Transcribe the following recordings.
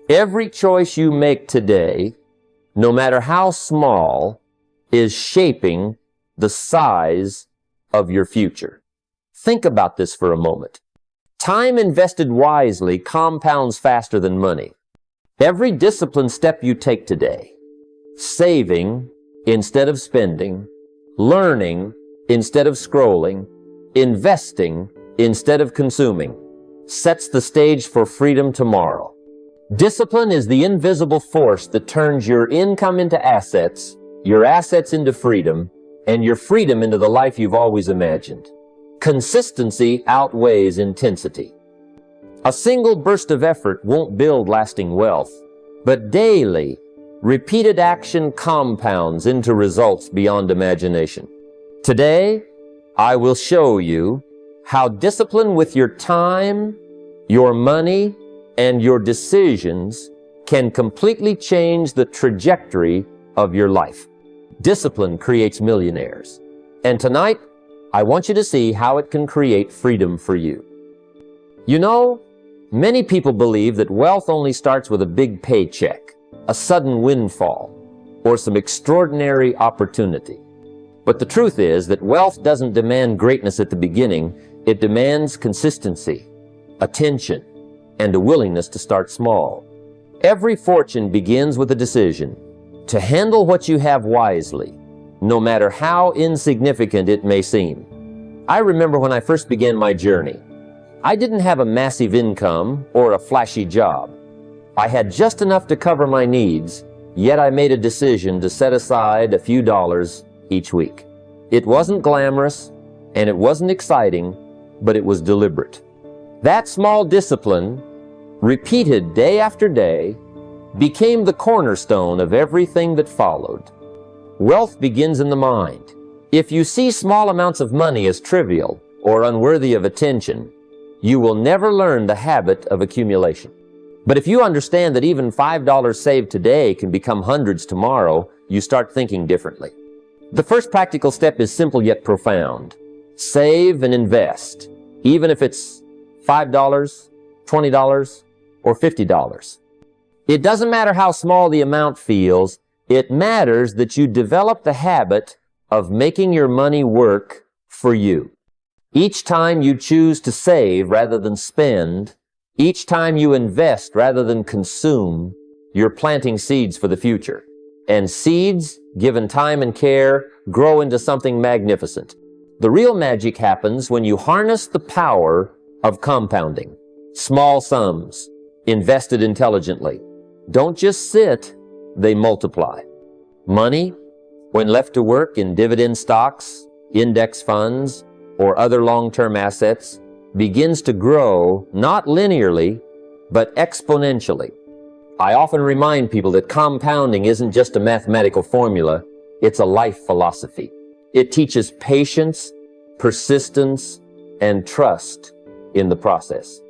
Every choice you make today, no matter how small, is shaping the size of your future. Think about this for a moment. Time invested wisely compounds faster than money. Every disciplined step you take today, saving instead of spending, learning instead of scrolling, investing instead of consuming, sets the stage for freedom tomorrow. Discipline is the invisible force that turns your income into assets, your assets into freedom, and your freedom into the life you've always imagined. Consistency outweighs intensity. A single burst of effort won't build lasting wealth, but daily, repeated action compounds into results beyond imagination. Today, I will show you how discipline with your time, your money, and your decisions can completely change the trajectory of your life. Discipline creates millionaires. And tonight, I want you to see how it can create freedom for you. You know, many people believe that wealth only starts with a big paycheck, a sudden windfall, or some extraordinary opportunity. But the truth is that wealth doesn't demand greatness at the beginning. It demands consistency, attention, and a willingness to start small. Every fortune begins with a decision to handle what you have wisely, no matter how insignificant it may seem. I remember when I first began my journey. I didn't have a massive income or a flashy job. I had just enough to cover my needs, yet I made a decision to set aside a few dollars each week. It wasn't glamorous and it wasn't exciting, but it was deliberate. That small discipline, repeated day after day, became the cornerstone of everything that followed. Wealth begins in the mind. If you see small amounts of money as trivial or unworthy of attention, you will never learn the habit of accumulation. But if you understand that even $5 saved today can become hundreds tomorrow, you start thinking differently. The first practical step is simple yet profound. Save and invest, even if it's $5, $20, or $50. It doesn't matter how small the amount feels. It matters that you develop the habit of making your money work for you. Each time you choose to save rather than spend, each time you invest rather than consume, you're planting seeds for the future. And seeds, given time and care, grow into something magnificent. The real magic happens when you harness the power of compounding. Small sums, invested intelligently, don't just sit, they multiply. Money, when left to work in dividend stocks, index funds, or other long-term assets, begins to grow not linearly, but exponentially. I often remind people that compounding isn't just a mathematical formula, it's a life philosophy. It teaches patience, persistence, and trust in the process.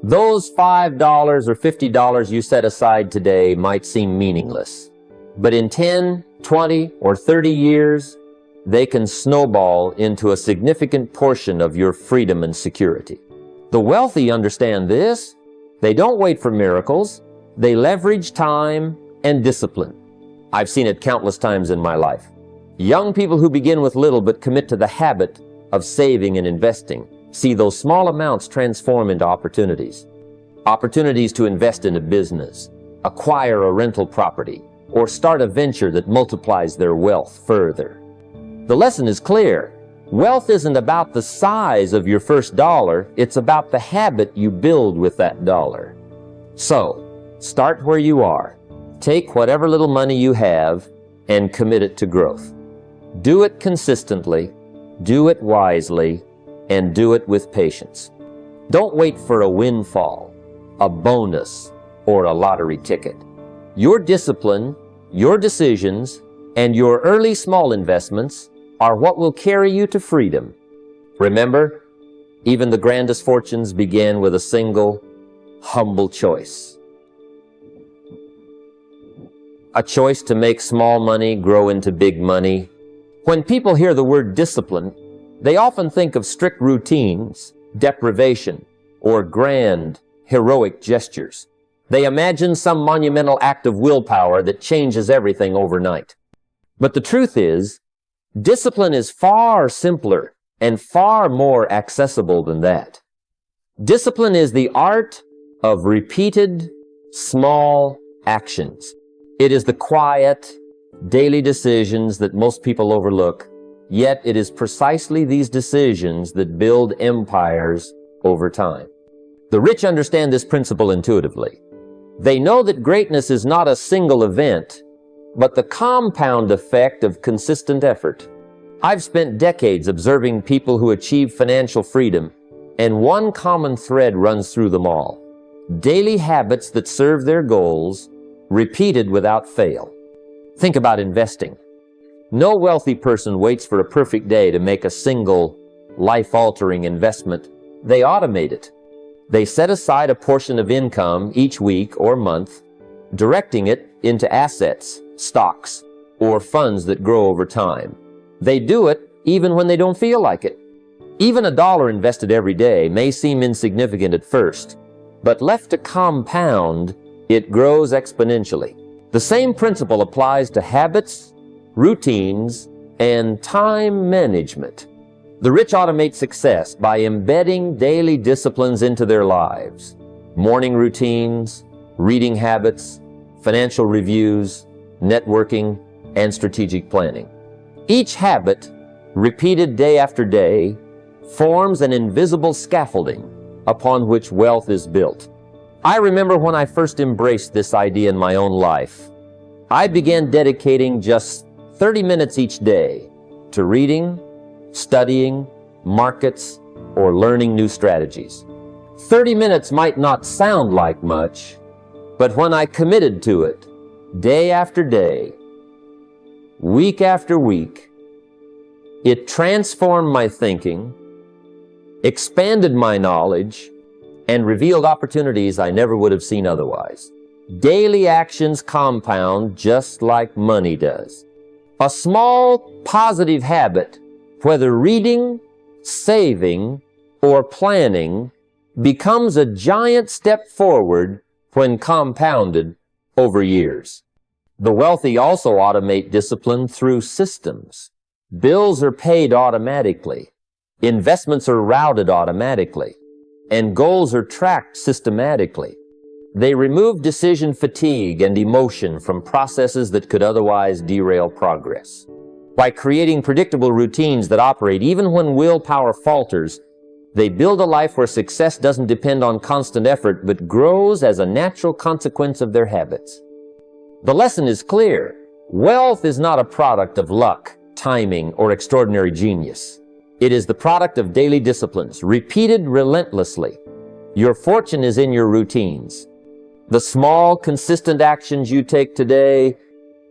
Those $5 or $50 you set aside today might seem meaningless, but in 10, 20, or 30 years, they can snowball into a significant portion of your freedom and security. The wealthy understand this. They don't wait for miracles. They leverage time and discipline. I've seen it countless times in my life. Young people who begin with little but commit to the habit of saving and investing see those small amounts transform into opportunities. Opportunities to invest in a business, acquire a rental property, or start a venture that multiplies their wealth further. The lesson is clear. Wealth isn't about the size of your first dollar, it's about the habit you build with that dollar. So, start where you are. Take whatever little money you have and commit it to growth. Do it consistently, do it wisely, and do it with patience. Don't wait for a windfall, a bonus, or a lottery ticket. Your discipline, your decisions, and your early small investments are what will carry you to freedom. Remember, even the grandest fortunes began with a single, humble choice. A choice to make small money grow into big money. When people hear the word discipline, they often think of strict routines, deprivation, or grand, heroic gestures. They imagine some monumental act of willpower that changes everything overnight. But the truth is, discipline is far simpler and far more accessible than that. Discipline is the art of repeated, small actions. It is the quiet, daily decisions that most people overlook, yet it is precisely these decisions that build empires over time. The rich understand this principle intuitively. They know that greatness is not a single event, but the compound effect of consistent effort. I've spent decades observing people who achieve financial freedom, and one common thread runs through them all. Daily habits that serve their goals, repeated without fail. Think about investing. No wealthy person waits for a perfect day to make a single, life-altering investment. They automate it. They set aside a portion of income each week or month, directing it into assets, stocks, or funds that grow over time. They do it even when they don't feel like it. Even $1 invested every day may seem insignificant at first, but left to compound, it grows exponentially. The same principle applies to habits, routines, and time management. The rich automate success by embedding daily disciplines into their lives. Morning routines, reading habits, financial reviews, networking, and strategic planning. Each habit, repeated day after day, forms an invisible scaffolding upon which wealth is built. I remember when I first embraced this idea in my own life. I began dedicating just 30 minutes each day to reading, studying, markets, or learning new strategies. 30 minutes might not sound like much, but when I committed to it, day after day, week after week, it transformed my thinking, expanded my knowledge, and revealed opportunities I never would have seen otherwise. Daily actions compound just like money does. A small positive habit, whether reading, saving, or planning, becomes a giant step forward when compounded over years. The wealthy also automate discipline through systems. Bills are paid automatically, investments are routed automatically, and goals are tracked systematically. They remove decision fatigue and emotion from processes that could otherwise derail progress. By creating predictable routines that operate even when willpower falters, they build a life where success doesn't depend on constant effort but grows as a natural consequence of their habits. The lesson is clear. Wealth is not a product of luck, timing, or extraordinary genius. It is the product of daily disciplines, repeated relentlessly. Your fortune is in your routines. The small, consistent actions you take today,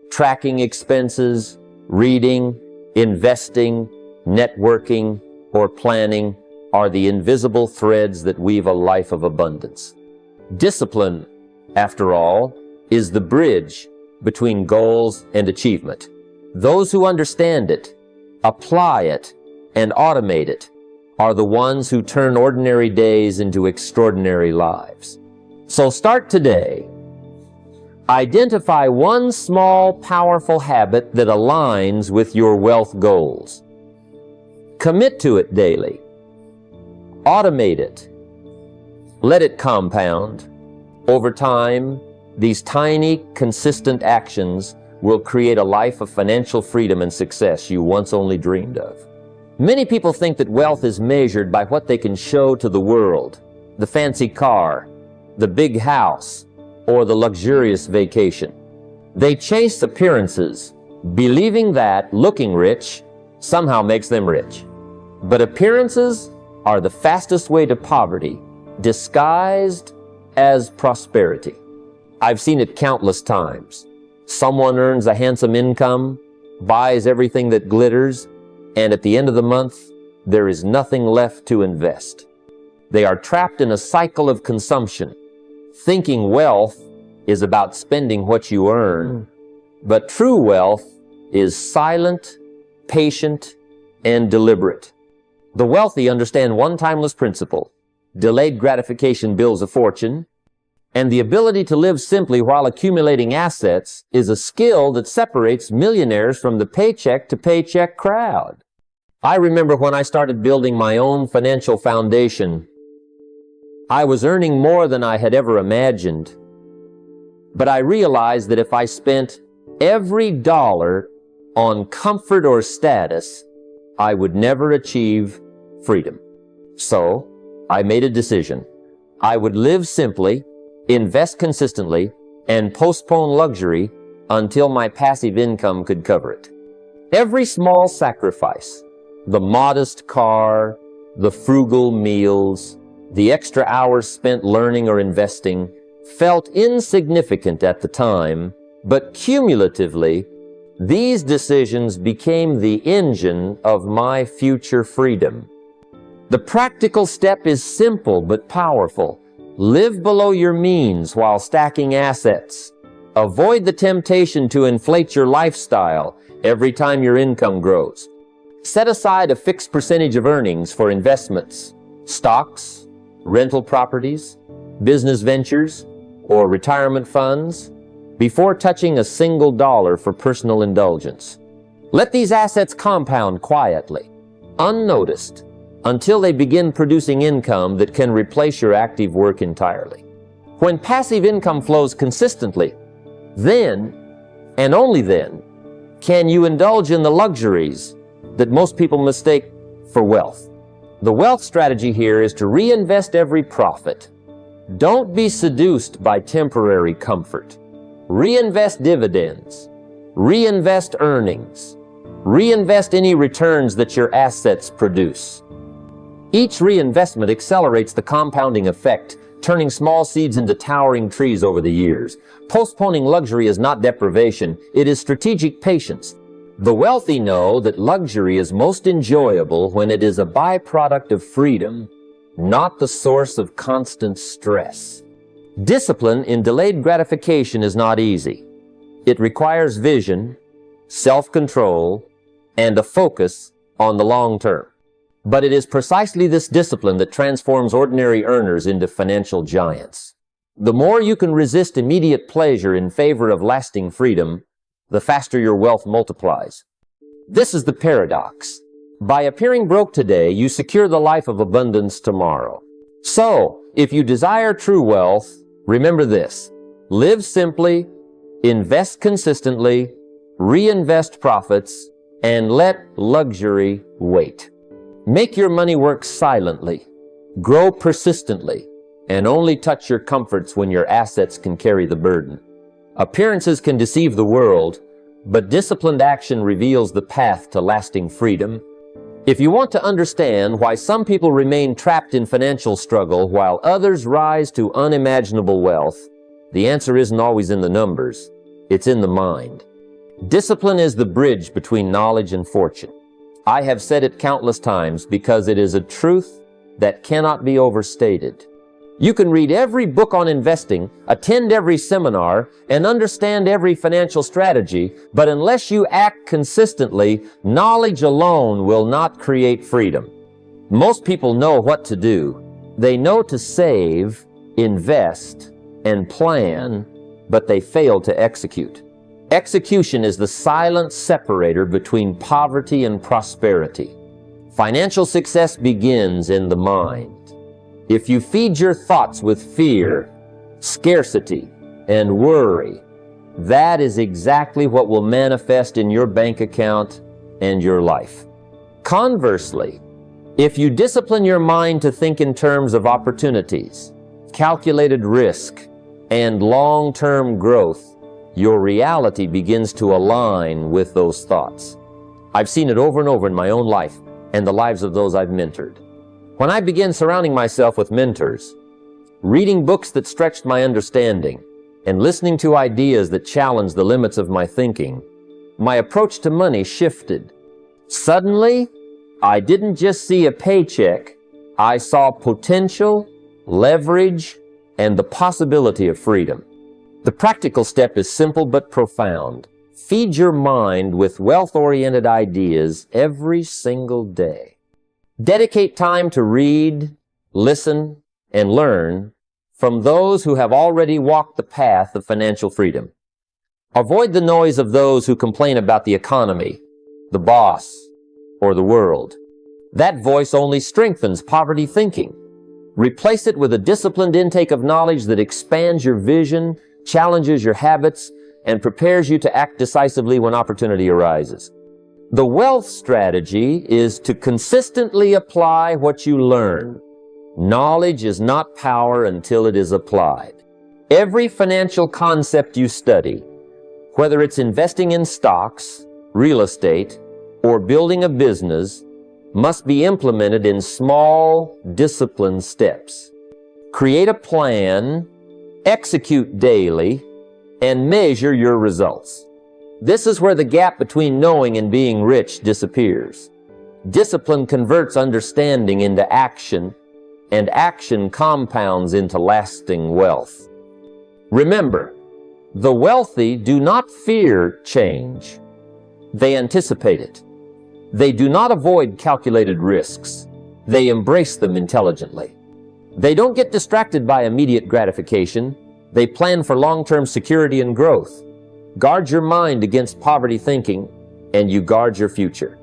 tracking expenses, reading, investing, networking, or planning, are the invisible threads that weave a life of abundance. Discipline, after all, is the bridge between goals and achievement. Those who understand it, apply it, and automate it are the ones who turn ordinary days into extraordinary lives. So start today. Identify one small, powerful habit that aligns with your wealth goals. Commit to it daily. Automate it. Let it compound. Over time, these tiny, consistent actions will create a life of financial freedom and success you once only dreamed of. Many people think that wealth is measured by what they can show to the world, the fancy car, the big house, or the luxurious vacation. They chase appearances, believing that looking rich somehow makes them rich. But appearances are the fastest way to poverty, disguised as prosperity. I've seen it countless times. Someone earns a handsome income, buys everything that glitters, and at the end of the month, there is nothing left to invest. They are trapped in a cycle of consumption, thinking wealth is about spending what you earn. But true wealth is silent, patient, and deliberate. The wealthy understand one timeless principle. Delayed gratification builds a fortune. And the ability to live simply while accumulating assets is a skill that separates millionaires from the paycheck to paycheck crowd. I remember when I started building my own financial foundation, I was earning more than I had ever imagined. But I realized that if I spent every dollar on comfort or status, I would never achieve freedom. So I made a decision. I would live simply, invest consistently, and postpone luxury until my passive income could cover it. Every small sacrifice, the modest car, the frugal meals, the extra hours spent learning or investing, felt insignificant at the time, but cumulatively, these decisions became the engine of my future freedom. The practical step is simple but powerful. Live below your means while stacking assets. Avoid the temptation to inflate your lifestyle every time your income grows. Set aside a fixed percentage of earnings for investments, stocks, rental properties, business ventures, or retirement funds before touching a single dollar for personal indulgence. Let these assets compound quietly, unnoticed, until they begin producing income that can replace your active work entirely. When passive income flows consistently, then, and only then, can you indulge in the luxuries that most people mistake for wealth. The wealth strategy here is to reinvest every profit. Don't be seduced by temporary comfort. Reinvest dividends. Reinvest earnings. Reinvest any returns that your assets produce. Each reinvestment accelerates the compounding effect, turning small seeds into towering trees over the years. Postponing luxury is not deprivation, it is strategic patience. The wealthy know that luxury is most enjoyable when it is a byproduct of freedom, not the source of constant stress. Discipline in delayed gratification is not easy. It requires vision, self-control, and a focus on the long term. But it is precisely this discipline that transforms ordinary earners into financial giants. The more you can resist immediate pleasure in favor of lasting freedom, the faster your wealth multiplies. This is the paradox. By appearing broke today, you secure the life of abundance tomorrow. So, if you desire true wealth, remember this: live simply, invest consistently, reinvest profits, and let luxury wait. Make your money work silently, grow persistently, and only touch your comforts when your assets can carry the burden. Appearances can deceive the world, but disciplined action reveals the path to lasting freedom. If you want to understand why some people remain trapped in financial struggle while others rise to unimaginable wealth, the answer isn't always in the numbers, it's in the mind. Discipline is the bridge between knowledge and fortune. I have said it countless times because it is a truth that cannot be overstated. You can read every book on investing, attend every seminar, and understand every financial strategy, but unless you act consistently, knowledge alone will not create freedom. Most people know what to do. They know to save, invest, and plan, but they fail to execute. Execution is the silent separator between poverty and prosperity. Financial success begins in the mind. If you feed your thoughts with fear, scarcity, and worry, that is exactly what will manifest in your bank account and your life. Conversely, if you discipline your mind to think in terms of opportunities, calculated risk, and long-term growth, your reality begins to align with those thoughts. I've seen it over and over in my own life and the lives of those I've mentored. When I began surrounding myself with mentors, reading books that stretched my understanding, and listening to ideas that challenged the limits of my thinking, my approach to money shifted. Suddenly, I didn't just see a paycheck, I saw potential, leverage, and the possibility of freedom. The practical step is simple but profound. Feed your mind with wealth-oriented ideas every single day. Dedicate time to read, listen, and learn from those who have already walked the path of financial freedom. Avoid the noise of those who complain about the economy, the boss, or the world. That voice only strengthens poverty thinking. Replace it with a disciplined intake of knowledge that expands your vision, challenges your habits, and prepares you to act decisively when opportunity arises. The wealth strategy is to consistently apply what you learn. Knowledge is not power until it is applied. Every financial concept you study, whether it's investing in stocks, real estate, or building a business, must be implemented in small, disciplined steps. Create a plan, execute daily, and measure your results. This is where the gap between knowing and being rich disappears. Discipline converts understanding into action, and action compounds into lasting wealth. Remember, the wealthy do not fear change. They anticipate it. They do not avoid calculated risks. They embrace them intelligently. They don't get distracted by immediate gratification. They plan for long-term security and growth. Guard your mind against poverty thinking, and you guard your future.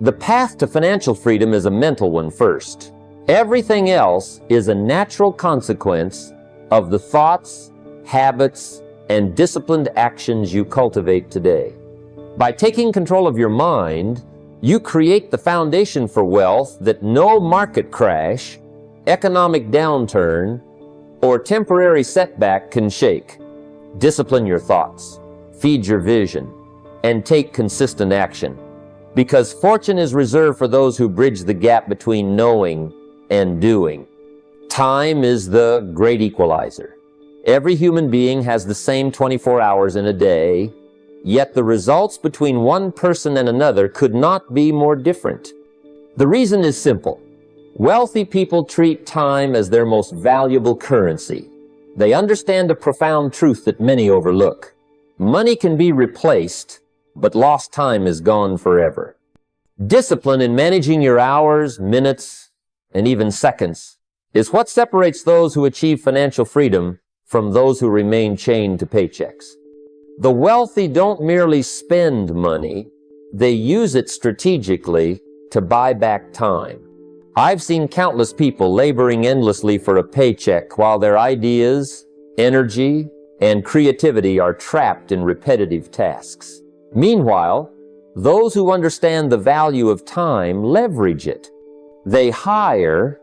The path to financial freedom is a mental one first. Everything else is a natural consequence of the thoughts, habits, and disciplined actions you cultivate today. By taking control of your mind, you create the foundation for wealth that no market crash, economic downturn, or temporary setback can shake. Discipline your thoughts, feed your vision, and take consistent action. Because fortune is reserved for those who bridge the gap between knowing and doing. Time is the great equalizer. Every human being has the same 24 hours in a day, yet the results between one person and another could not be more different. The reason is simple. Wealthy people treat time as their most valuable currency. They understand a profound truth that many overlook. Money can be replaced, but lost time is gone forever. Discipline in managing your hours, minutes, and even seconds is what separates those who achieve financial freedom from those who remain chained to paychecks. The wealthy don't merely spend money, they use it strategically to buy back time. I've seen countless people laboring endlessly for a paycheck while their ideas, energy, and creativity are trapped in repetitive tasks. Meanwhile, those who understand the value of time leverage it. They hire,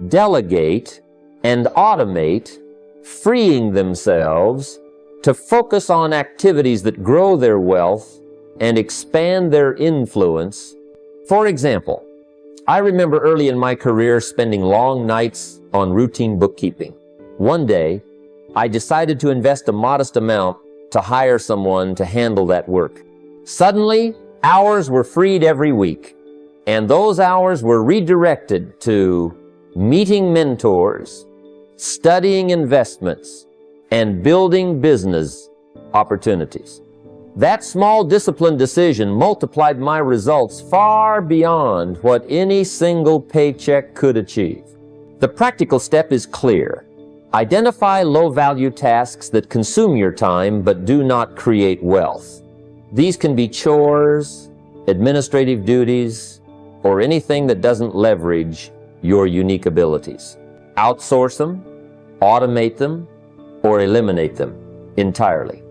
delegate, and automate, freeing themselves to focus on activities that grow their wealth and expand their influence. For example, I remember early in my career spending long nights on routine bookkeeping. One day, I decided to invest a modest amount to hire someone to handle that work. Suddenly, hours were freed every week, and those hours were redirected to meeting mentors, studying investments, and building business opportunities. That small disciplined decision multiplied my results far beyond what any single paycheck could achieve. The practical step is clear. Identify low-value tasks that consume your time but do not create wealth. These can be chores, administrative duties, or anything that doesn't leverage your unique abilities. Outsource them, automate them, or eliminate them entirely.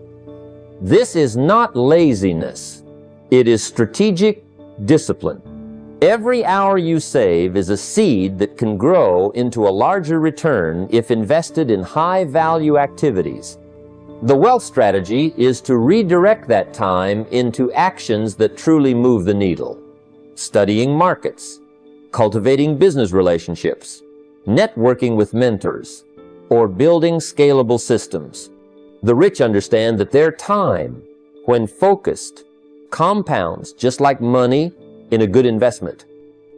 This is not laziness. It is strategic discipline. Every hour you save is a seed that can grow into a larger return if invested in high-value activities. The wealth strategy is to redirect that time into actions that truly move the needle. Studying markets, cultivating business relationships, networking with mentors, or building scalable systems. The rich understand that their time, when focused, compounds just like money in a good investment.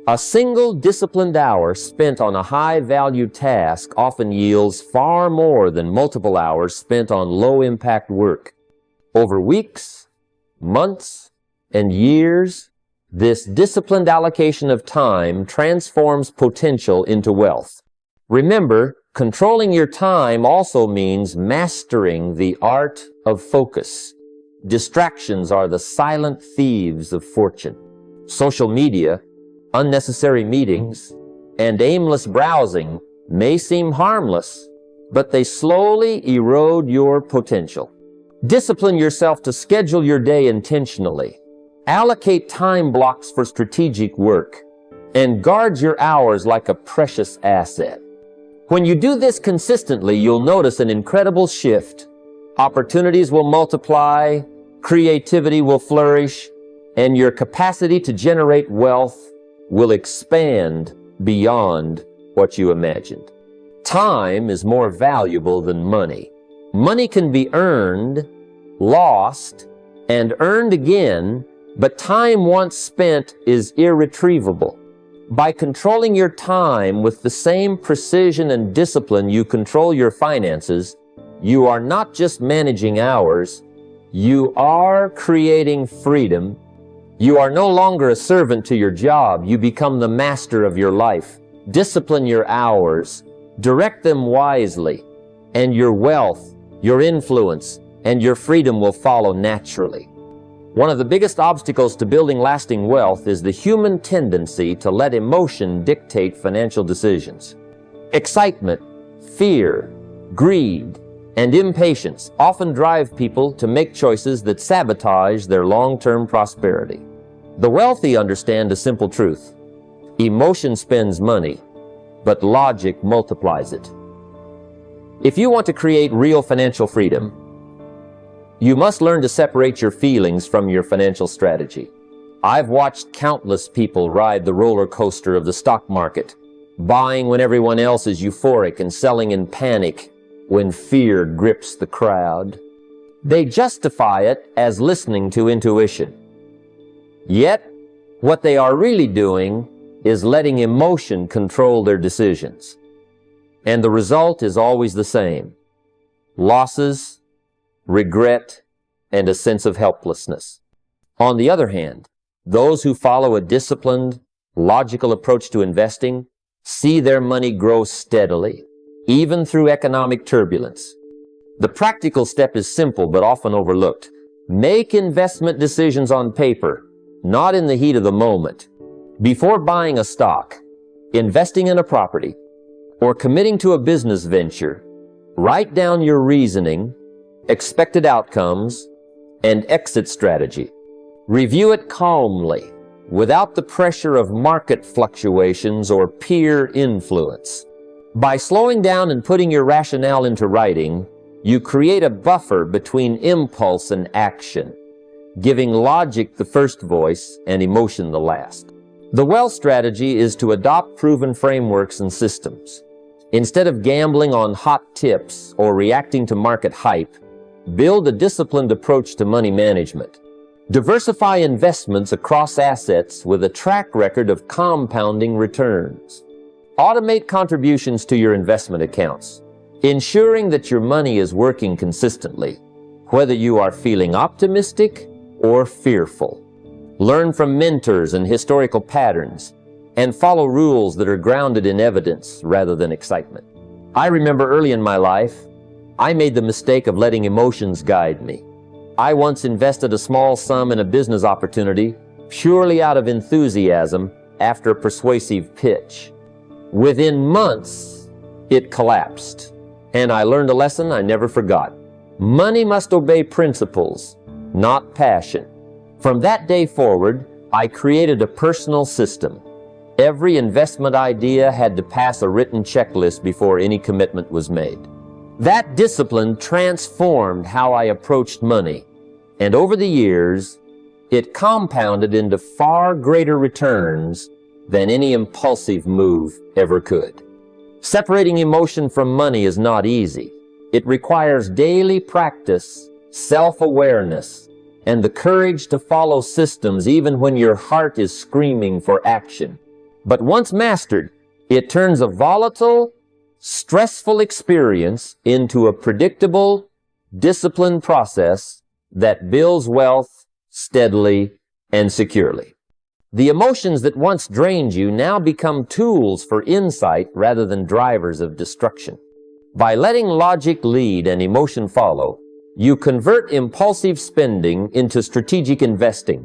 A single disciplined hour spent on a high-value task often yields far more than multiple hours spent on low-impact work. Over weeks, months, and years, this disciplined allocation of time transforms potential into wealth. Remember, Controlling your time also means mastering the art of focus. Distractions are the silent thieves of fortune. Social media, unnecessary meetings, and aimless browsing may seem harmless, but they slowly erode your potential. Discipline yourself to schedule your day intentionally. Allocate time blocks for strategic work, and guard your hours like a precious asset. When you do this consistently, you'll notice an incredible shift. Opportunities will multiply, creativity will flourish, and your capacity to generate wealth will expand beyond what you imagined. Time is more valuable than money. Money can be earned, lost, and earned again, but time once spent is irretrievable. By controlling your time with the same precision and discipline you control your finances, you are not just managing hours, you are creating freedom. You are no longer a servant to your job, you become the master of your life. Discipline your hours, direct them wisely, and your wealth, your influence, and your freedom will follow naturally. One of the biggest obstacles to building lasting wealth is the human tendency to let emotion dictate financial decisions. Excitement, fear, greed, and impatience often drive people to make choices that sabotage their long-term prosperity. The wealthy understand a simple truth. Emotion spends money, but logic multiplies it. If you want to create real financial freedom, you must learn to separate your feelings from your financial strategy. I've watched countless people ride the roller coaster of the stock market, buying when everyone else is euphoric and selling in panic when fear grips the crowd. They justify it as listening to intuition. Yet, what they are really doing is letting emotion control their decisions. And the result is always the same: losses, regret, and a sense of helplessness. On the other hand, those who follow a disciplined, logical approach to investing see their money grow steadily, even through economic turbulence. The practical step is simple but often overlooked. Make investment decisions on paper, not in the heat of the moment. Before buying a stock, investing in a property, or committing to a business venture, write down your reasoning, expected outcomes, and exit strategy. Review it calmly, without the pressure of market fluctuations or peer influence. By slowing down and putting your rationale into writing, you create a buffer between impulse and action, giving logic the first voice and emotion the last. The wealth strategy is to adopt proven frameworks and systems. Instead of gambling on hot tips or reacting to market hype, build a disciplined approach to money management. Diversify investments across assets with a track record of compounding returns. Automate contributions to your investment accounts, ensuring that your money is working consistently, whether you are feeling optimistic or fearful. Learn from mentors and historical patterns, and follow rules that are grounded in evidence rather than excitement. I remember early in my life, I made the mistake of letting emotions guide me. I once invested a small sum in a business opportunity purely out of enthusiasm after a persuasive pitch. Within months, it collapsed, and I learned a lesson I never forgot. Money must obey principles, not passion. From that day forward, I created a personal system. Every investment idea had to pass a written checklist before any commitment was made. That discipline transformed how I approached money, and over the years, it compounded into far greater returns than any impulsive move ever could. Separating emotion from money is not easy. It requires daily practice, self-awareness, and the courage to follow systems even when your heart is screaming for action. But once mastered, it turns a volatile, stressful experience into a predictable, disciplined process that builds wealth steadily and securely. The emotions that once drained you now become tools for insight rather than drivers of destruction. By letting logic lead and emotion follow, you convert impulsive spending into strategic investing,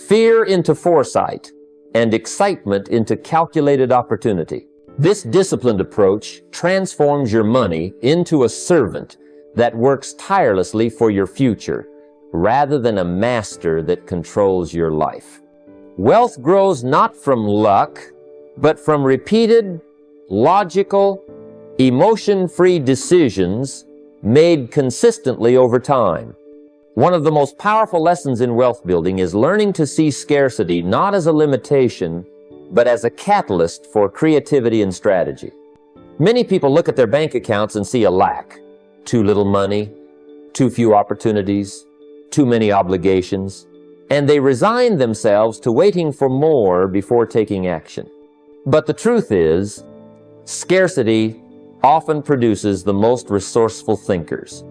fear into foresight, and excitement into calculated opportunity. This disciplined approach transforms your money into a servant that works tirelessly for your future, rather than a master that controls your life. Wealth grows not from luck, but from repeated, logical, emotion-free decisions made consistently over time. One of the most powerful lessons in wealth building is learning to see scarcity not as a limitation, but as a catalyst for creativity and strategy. Many people look at their bank accounts and see a lack. Too little money, too few opportunities, too many obligations, and they resign themselves to waiting for more before taking action. But the truth is, scarcity often produces the most resourceful thinkers.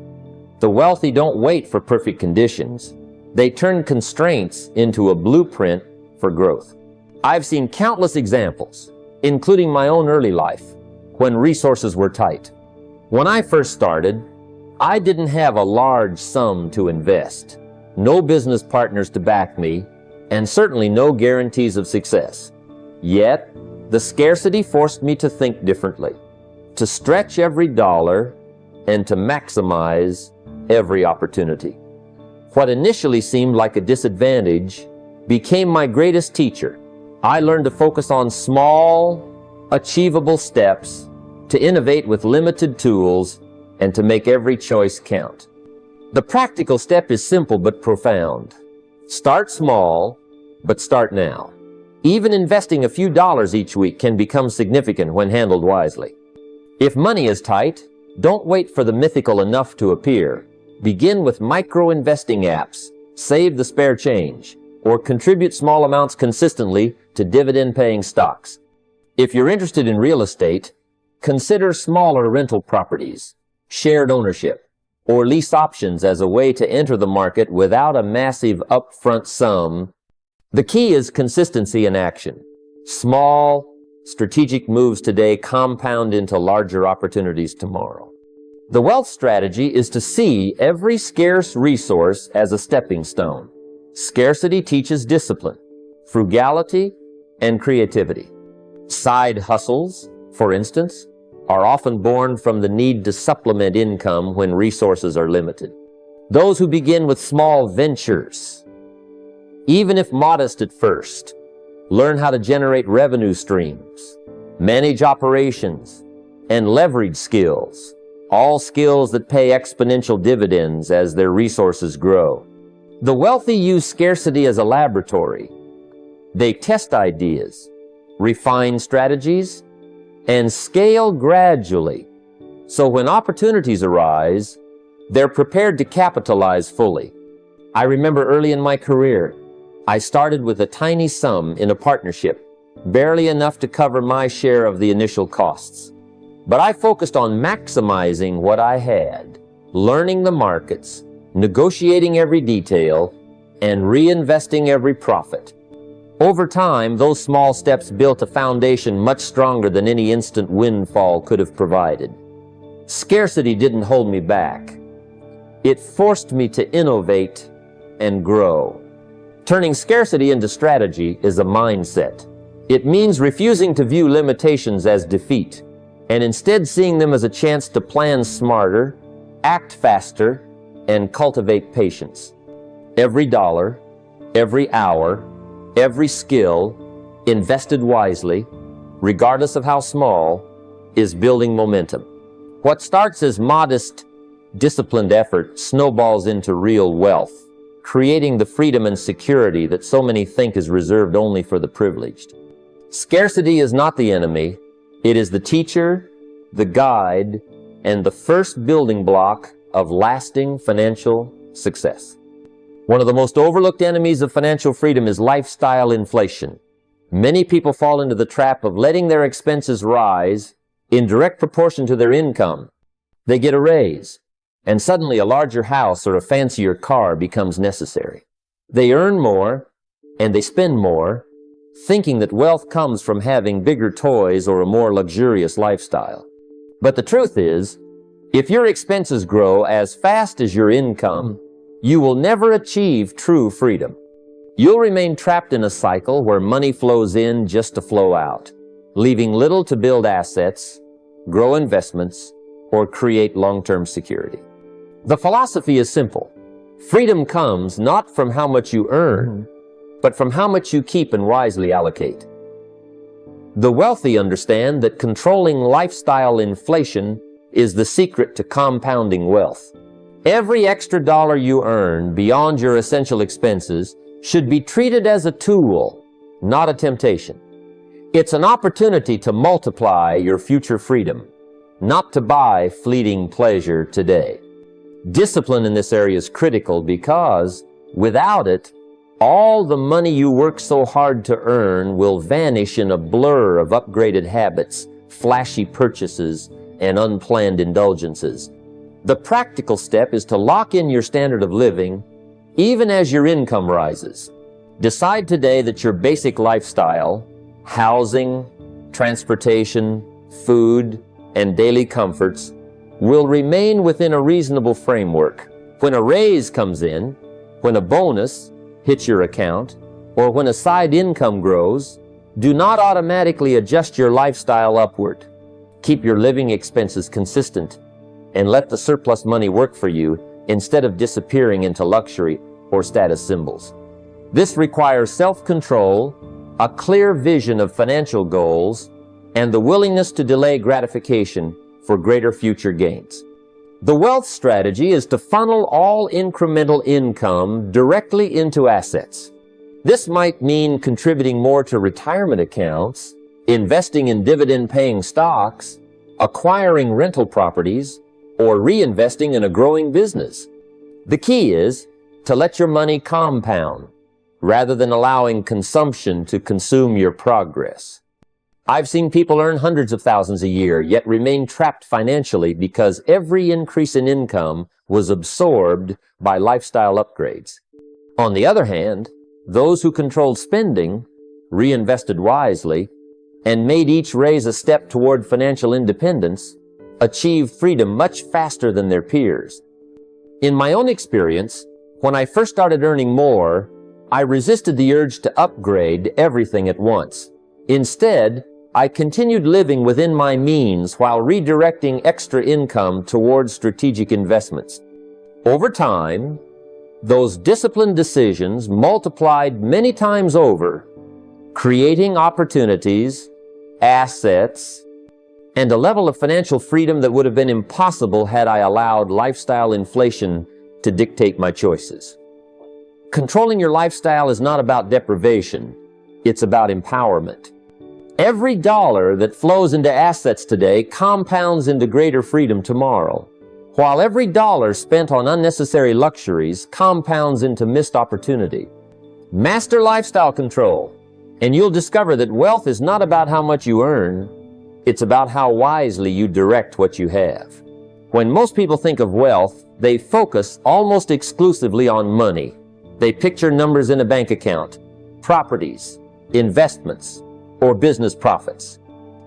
The wealthy don't wait for perfect conditions. They turn constraints into a blueprint for growth. I've seen countless examples, including my own early life, when resources were tight. When I first started, I didn't have a large sum to invest, no business partners to back me, and certainly no guarantees of success. Yet, the scarcity forced me to think differently, to stretch every dollar, and to maximize every opportunity. What initially seemed like a disadvantage became my greatest teacher. I learned to focus on small, achievable steps, to innovate with limited tools, and to make every choice count. The practical step is simple but profound. Start small, but start now. Even investing a few dollars each week can become significant when handled wisely. If money is tight, don't wait for the mythical enough to appear. Begin with micro-investing apps, save the spare change, or contribute small amounts consistently to dividend-paying stocks. If you're interested in real estate, consider smaller rental properties, shared ownership, or lease options as a way to enter the market without a massive upfront sum. The key is consistency in action. Small, strategic moves today compound into larger opportunities tomorrow. The wealth strategy is to see every scarce resource as a stepping stone. Scarcity teaches discipline, frugality, and creativity. Side hustles, for instance, are often born from the need to supplement income when resources are limited. Those who begin with small ventures, even if modest at first, learn how to generate revenue streams, manage operations, and leverage skills, all skills that pay exponential dividends as their resources grow. The wealthy use scarcity as a laboratory. They test ideas, refine strategies, and scale gradually, so when opportunities arise, they're prepared to capitalize fully. I remember early in my career, I started with a tiny sum in a partnership, barely enough to cover my share of the initial costs. But I focused on maximizing what I had, learning the markets, negotiating every detail, and reinvesting every profit. Over time, those small steps built a foundation much stronger than any instant windfall could have provided. Scarcity didn't hold me back. It forced me to innovate and grow. Turning scarcity into strategy is a mindset. It means refusing to view limitations as defeat, and instead seeing them as a chance to plan smarter, act faster, and cultivate patience. Every dollar, every hour, every skill, invested wisely, regardless of how small, is building momentum. What starts as modest, disciplined effort snowballs into real wealth, creating the freedom and security that so many think is reserved only for the privileged. Scarcity is not the enemy. It is the teacher, the guide, and the first building block of lasting financial success. One of the most overlooked enemies of financial freedom is lifestyle inflation. Many people fall into the trap of letting their expenses rise in direct proportion to their income. They get a raise, and suddenly a larger house or a fancier car becomes necessary. They earn more, and they spend more, thinking that wealth comes from having bigger toys or a more luxurious lifestyle. But the truth is, if your expenses grow as fast as your income, you will never achieve true freedom. You'll remain trapped in a cycle where money flows in just to flow out, leaving little to build assets, grow investments, or create long-term security. The philosophy is simple. Freedom comes not from how much you earn, but from how much you keep and wisely allocate. The wealthy understand that controlling lifestyle inflation is the secret to compounding wealth. Every extra dollar you earn beyond your essential expenses should be treated as a tool, not a temptation. It's an opportunity to multiply your future freedom, not to buy fleeting pleasure today. Discipline in this area is critical because, without it, all the money you work so hard to earn will vanish in a blur of upgraded habits, flashy purchases, and unplanned indulgences. The practical step is to lock in your standard of living even as your income rises. Decide today that your basic lifestyle, housing, transportation, food, and daily comforts will remain within a reasonable framework. When a raise comes in, when a bonus hits your account, or when a side income grows, do not automatically adjust your lifestyle upward. Keep your living expenses consistent and let the surplus money work for you instead of disappearing into luxury or status symbols. This requires self-control, a clear vision of financial goals, and the willingness to delay gratification for greater future gains. The wealth strategy is to funnel all incremental income directly into assets. This might mean contributing more to retirement accounts, investing in dividend-paying stocks, acquiring rental properties, or reinvesting in a growing business. The key is to let your money compound rather than allowing consumption to consume your progress. I've seen people earn hundreds of thousands a year, yet remain trapped financially because every increase in income was absorbed by lifestyle upgrades. On the other hand, those who controlled spending, reinvested wisely, and made each raise a step toward financial independence, achieved freedom much faster than their peers. In my own experience, when I first started earning more, I resisted the urge to upgrade everything at once. Instead, I continued living within my means while redirecting extra income towards strategic investments. Over time, those disciplined decisions multiplied many times over, creating opportunities, assets, and a level of financial freedom that would have been impossible had I allowed lifestyle inflation to dictate my choices. Controlling your lifestyle is not about deprivation, it's about empowerment. Every dollar that flows into assets today compounds into greater freedom tomorrow, while every dollar spent on unnecessary luxuries compounds into missed opportunity. Master lifestyle control, and you'll discover that wealth is not about how much you earn, it's about how wisely you direct what you have. When most people think of wealth, they focus almost exclusively on money. They picture numbers in a bank account, properties, investments, or business profits.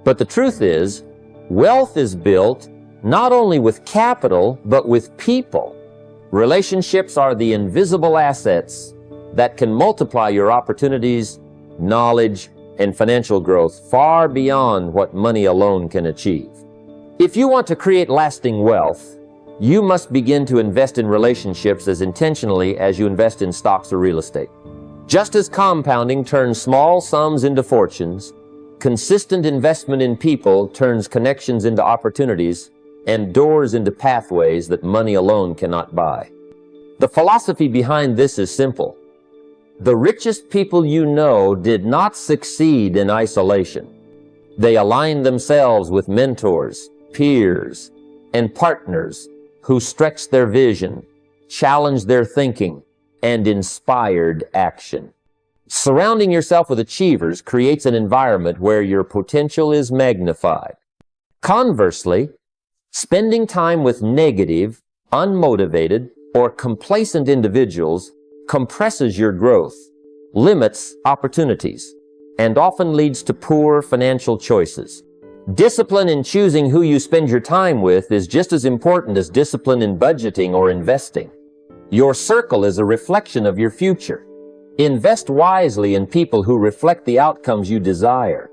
But the truth is, wealth is built not only with capital, but with people. Relationships are the invisible assets that can multiply your opportunities, knowledge, and financial growth far beyond what money alone can achieve. If you want to create lasting wealth, you must begin to invest in relationships as intentionally as you invest in stocks or real estate. Just as compounding turns small sums into fortunes, consistent investment in people turns connections into opportunities and doors into pathways that money alone cannot buy. The philosophy behind this is simple. The richest people you know did not succeed in isolation. They aligned themselves with mentors, peers, and partners who stretched their vision, challenged their thinking, and inspired action. Surrounding yourself with achievers creates an environment where your potential is magnified. Conversely, spending time with negative, unmotivated, or complacent individuals compresses your growth, limits opportunities, and often leads to poor financial choices. Discipline in choosing who you spend your time with is just as important as discipline in budgeting or investing. Your circle is a reflection of your future. Invest wisely in people who reflect the outcomes you desire.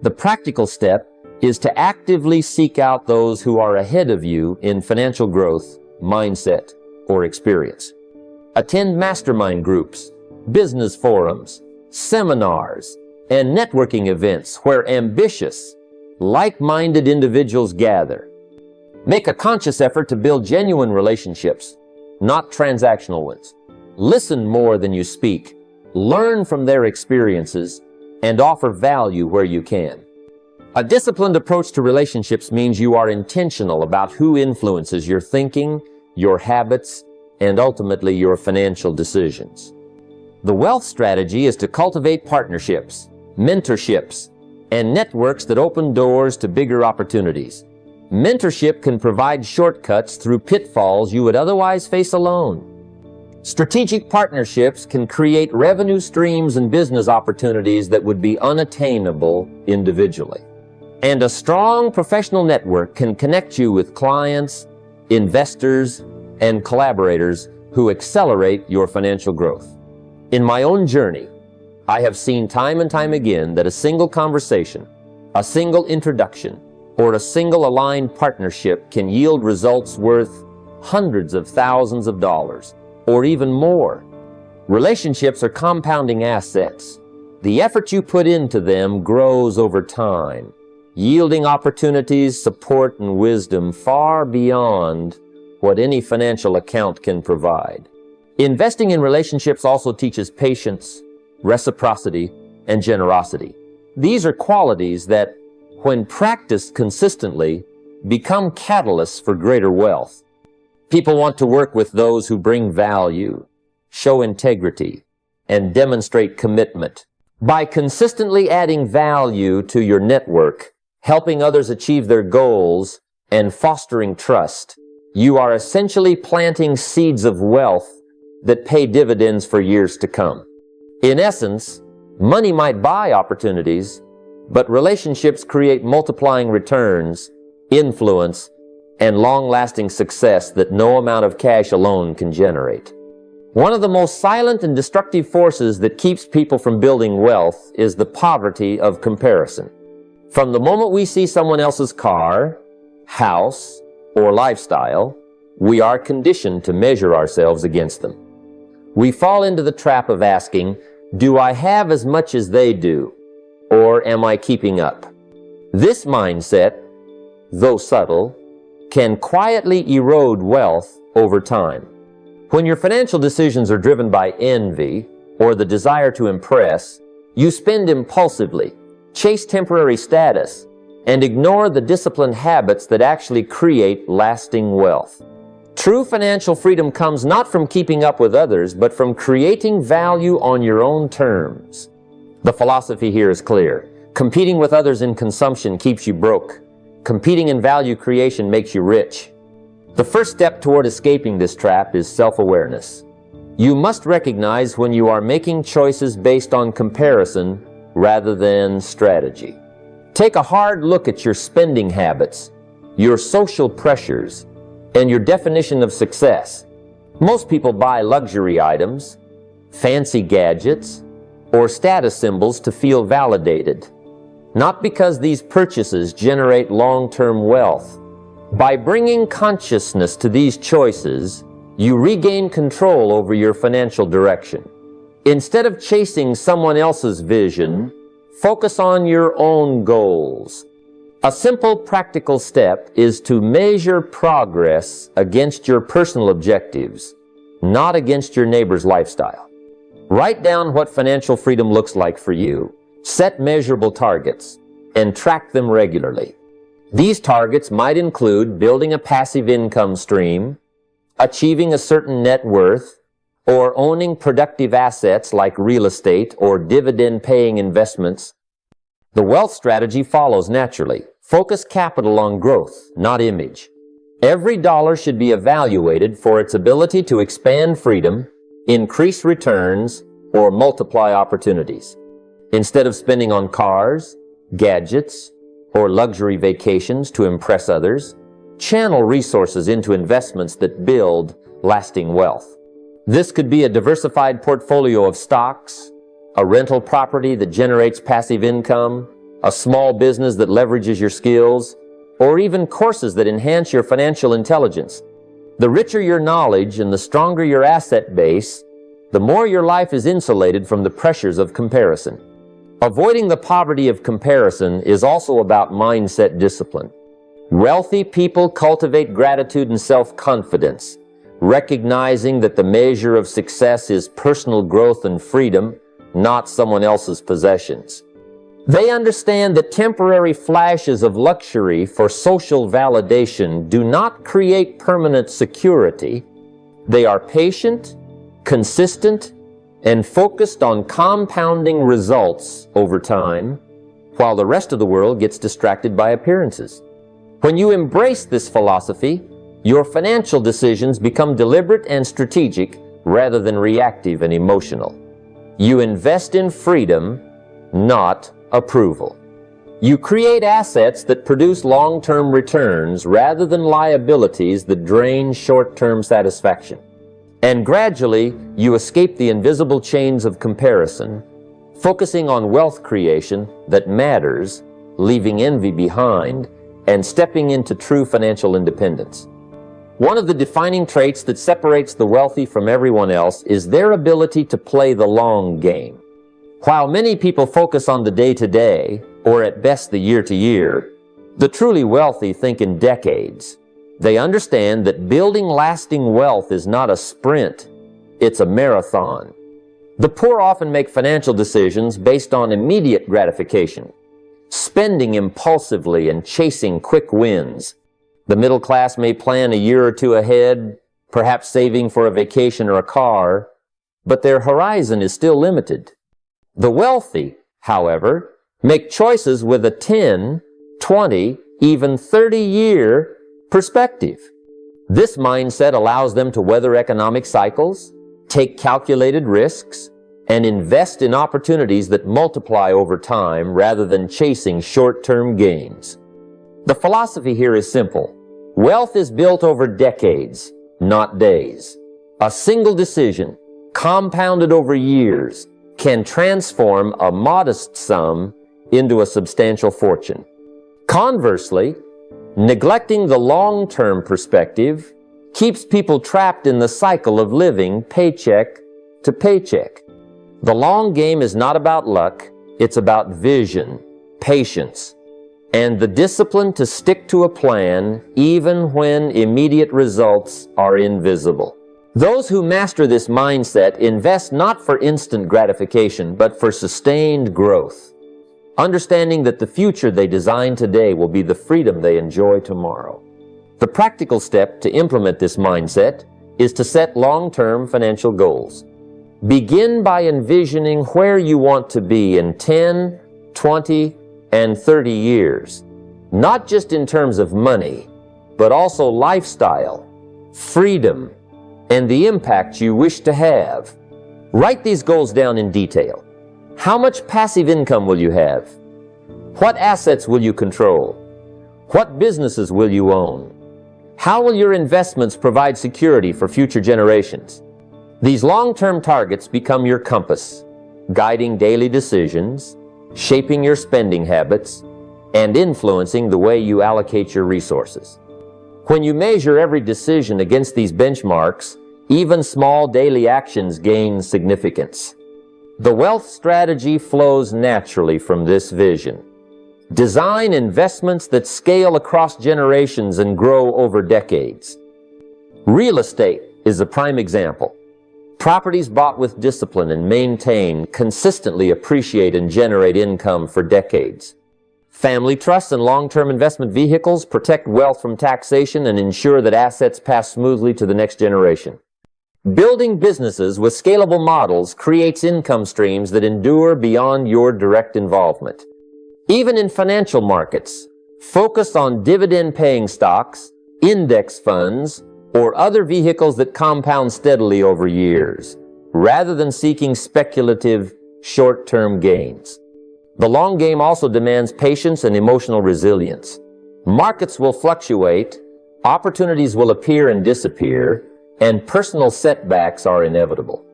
The practical step is to actively seek out those who are ahead of you in financial growth, mindset, or experience. Attend mastermind groups, business forums, seminars, and networking events where ambitious, like-minded individuals gather. Make a conscious effort to build genuine relationships, not transactional ones. Listen more than you speak. Learn from their experiences and offer value where you can. A disciplined approach to relationships means you are intentional about who influences your thinking, your habits, and ultimately your financial decisions. The wealth strategy is to cultivate partnerships, mentorships, and networks that open doors to bigger opportunities. Mentorship can provide shortcuts through pitfalls you would otherwise face alone. Strategic partnerships can create revenue streams and business opportunities that would be unattainable individually. And a strong professional network can connect you with clients, investors, and collaborators who accelerate your financial growth. In my own journey, I have seen time and time again that a single conversation, a single introduction, or a single aligned partnership can yield results worth hundreds of thousands of dollars, or even more. Relationships are compounding assets. The effort you put into them grows over time, yielding opportunities, support, and wisdom far beyond what any financial account can provide. Investing in relationships also teaches patience, reciprocity, and generosity. These are qualities that, when practiced consistently, become catalysts for greater wealth. People want to work with those who bring value, show integrity, and demonstrate commitment. By consistently adding value to your network, helping others achieve their goals, and fostering trust, you are essentially planting seeds of wealth that pay dividends for years to come. In essence, money might buy opportunities, but relationships create multiplying returns, influence, and long-lasting success that no amount of cash alone can generate. One of the most silent and destructive forces that keeps people from building wealth is the poverty of comparison. From the moment we see someone else's car, house, or lifestyle, we are conditioned to measure ourselves against them. We fall into the trap of asking, do I have as much as they do, or am I keeping up? This mindset, though subtle, can quietly erode wealth over time. When your financial decisions are driven by envy or the desire to impress, you spend impulsively, chase temporary status, and ignore the disciplined habits that actually create lasting wealth. True financial freedom comes not from keeping up with others, but from creating value on your own terms. The philosophy here is clear. Competing with others in consumption keeps you broke. Competing in value creation makes you rich. The first step toward escaping this trap is self-awareness. You must recognize when you are making choices based on comparison rather than strategy. Take a hard look at your spending habits, your social pressures, and your definition of success. Most people buy luxury items, fancy gadgets, or status symbols to feel validated, not because these purchases generate long-term wealth. By bringing consciousness to these choices, you regain control over your financial direction. Instead of chasing someone else's vision, focus on your own goals. A simple practical step is to measure progress against your personal objectives, not against your neighbor's lifestyle. Write down what financial freedom looks like for you. Set measurable targets and track them regularly. These targets might include building a passive income stream, achieving a certain net worth, or owning productive assets like real estate or dividend-paying investments. The wealth strategy follows naturally. Focus capital on growth, not image. Every dollar should be evaluated for its ability to expand freedom, increase returns, or multiply opportunities. Instead of spending on cars, gadgets, or luxury vacations to impress others, channel resources into investments that build lasting wealth. This could be a diversified portfolio of stocks, a rental property that generates passive income, a small business that leverages your skills, or even courses that enhance your financial intelligence. The richer your knowledge and the stronger your asset base, the more your life is insulated from the pressures of comparison. Avoiding the poverty of comparison is also about mindset discipline. Wealthy people cultivate gratitude and self-confidence, recognizing that the measure of success is personal growth and freedom, not someone else's possessions. They understand that temporary flashes of luxury for social validation do not create permanent security. They are patient, consistent, and focused on compounding results over time, while the rest of the world gets distracted by appearances. When you embrace this philosophy, your financial decisions become deliberate and strategic rather than reactive and emotional. You invest in freedom, not approval. You create assets that produce long-term returns rather than liabilities that drain short-term satisfaction. And gradually, you escape the invisible chains of comparison, focusing on wealth creation that matters, leaving envy behind, and stepping into true financial independence. One of the defining traits that separates the wealthy from everyone else is their ability to play the long game. While many people focus on the day-to-day, or at best the year-to-year, the truly wealthy think in decades. They understand that building lasting wealth is not a sprint, it's a marathon. The poor often make financial decisions based on immediate gratification, spending impulsively and chasing quick wins. The middle class may plan a year or two ahead, perhaps saving for a vacation or a car, but their horizon is still limited. The wealthy, however, make choices with a 10, 20, even 30-year perspective. This mindset allows them to weather economic cycles, take calculated risks, and invest in opportunities that multiply over time rather than chasing short-term gains. The philosophy here is simple. Wealth is built over decades, not days. A single decision, compounded over years, can transform a modest sum into a substantial fortune. Conversely, neglecting the long-term perspective keeps people trapped in the cycle of living paycheck to paycheck. The long game is not about luck, it's about vision, patience, and the discipline to stick to a plan even when immediate results are invisible. Those who master this mindset invest not for instant gratification, but for sustained growth, understanding that the future they design today will be the freedom they enjoy tomorrow. The practical step to implement this mindset is to set long-term financial goals. Begin by envisioning where you want to be in 10, 20, and 30 years, not just in terms of money, but also lifestyle, freedom, and the impact you wish to have. Write these goals down in detail. How much passive income will you have? What assets will you control? What businesses will you own? How will your investments provide security for future generations? These long-term targets become your compass, guiding daily decisions, shaping your spending habits, and influencing the way you allocate your resources. When you measure every decision against these benchmarks, even small daily actions gain significance. The wealth strategy flows naturally from this vision. Design investments that scale across generations and grow over decades. Real estate is a prime example. Properties bought with discipline and maintained consistently appreciate and generate income for decades. Family trusts and long-term investment vehicles protect wealth from taxation and ensure that assets pass smoothly to the next generation. Building businesses with scalable models creates income streams that endure beyond your direct involvement. Even in financial markets, focus on dividend-paying stocks, index funds, or other vehicles that compound steadily over years, rather than seeking speculative, short-term gains. The long game also demands patience and emotional resilience. Markets will fluctuate, opportunities will appear and disappear, and personal setbacks are inevitable.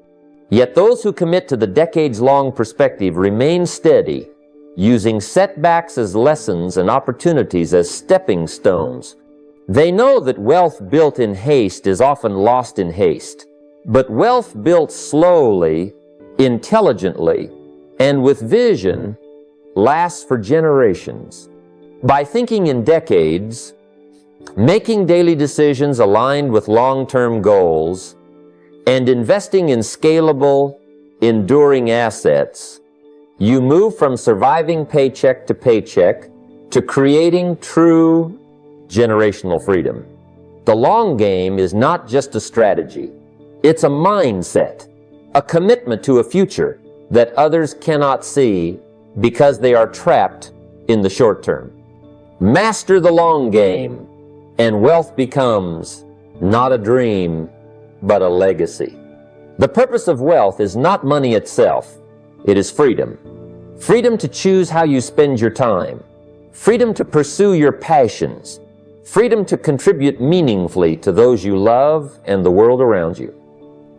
Yet those who commit to the decades-long perspective remain steady, using setbacks as lessons and opportunities as stepping stones. They know that wealth built in haste is often lost in haste, but wealth built slowly, intelligently, and with vision lasts for generations. By thinking in decades, making daily decisions aligned with long-term goals, and investing in scalable, enduring assets, you move from surviving paycheck to paycheck to creating true generational freedom. The long game is not just a strategy. It's a mindset, a commitment to a future that others cannot see because they are trapped in the short term. Master the long game, and wealth becomes not a dream, but a legacy. The purpose of wealth is not money itself. It is freedom. Freedom to choose how you spend your time. Freedom to pursue your passions. Freedom to contribute meaningfully to those you love and the world around you.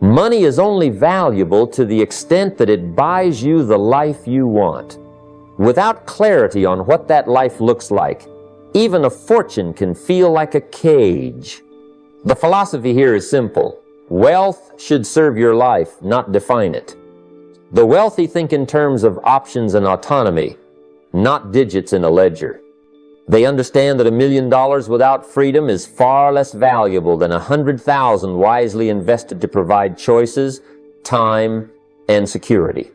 Money is only valuable to the extent that it buys you the life you want. Without clarity on what that life looks like, even a fortune can feel like a cage. The philosophy here is simple. Wealth should serve your life, not define it. The wealthy think in terms of options and autonomy, not digits in a ledger. They understand that $1 million without freedom is far less valuable than 100,000 wisely invested to provide choices, time, and security.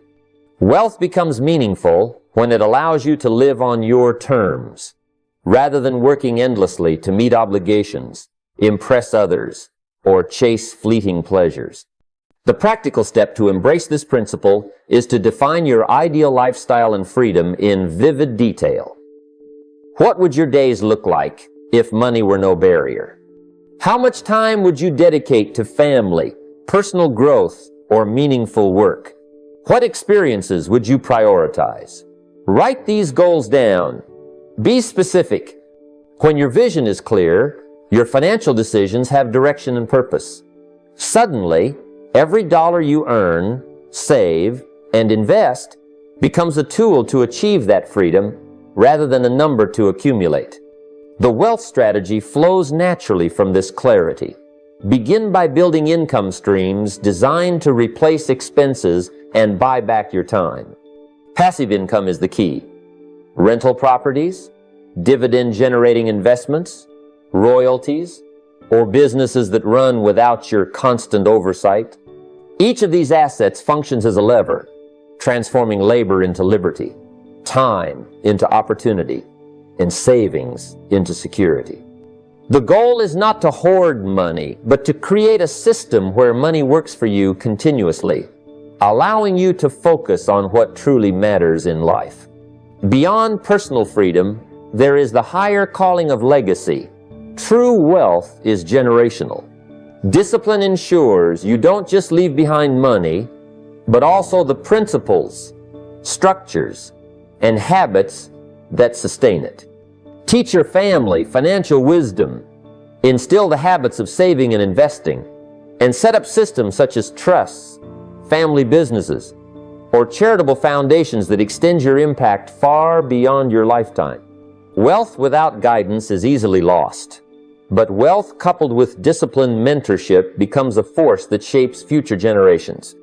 Wealth becomes meaningful when it allows you to live on your terms, rather than working endlessly to meet obligations, impress others, or chase fleeting pleasures. The practical step to embrace this principle is to define your ideal lifestyle and freedom in vivid detail. What would your days look like if money were no barrier? How much time would you dedicate to family, personal growth, or meaningful work? What experiences would you prioritize? Write these goals down. Be specific. When your vision is clear, your financial decisions have direction and purpose. Suddenly, every dollar you earn, save, and invest becomes a tool to achieve that freedom rather than a number to accumulate. The wealth strategy flows naturally from this clarity. Begin by building income streams designed to replace expenses and buy back your time. Passive income is the key. Rental properties, dividend-generating investments, royalties, or businesses that run without your constant oversight. Each of these assets functions as a lever, transforming labor into liberty, time into opportunity, and savings into security. The goal is not to hoard money, but to create a system where money works for you continuously, allowing you to focus on what truly matters in life. Beyond personal freedom, there is the higher calling of legacy. True wealth is generational. Discipline ensures you don't just leave behind money, but also the principles, structures, and habits that sustain it. Teach your family financial wisdom, instill the habits of saving and investing, and set up systems such as trusts, family businesses, or charitable foundations that extend your impact far beyond your lifetime. Wealth without guidance is easily lost, but wealth coupled with disciplined mentorship becomes a force that shapes future generations.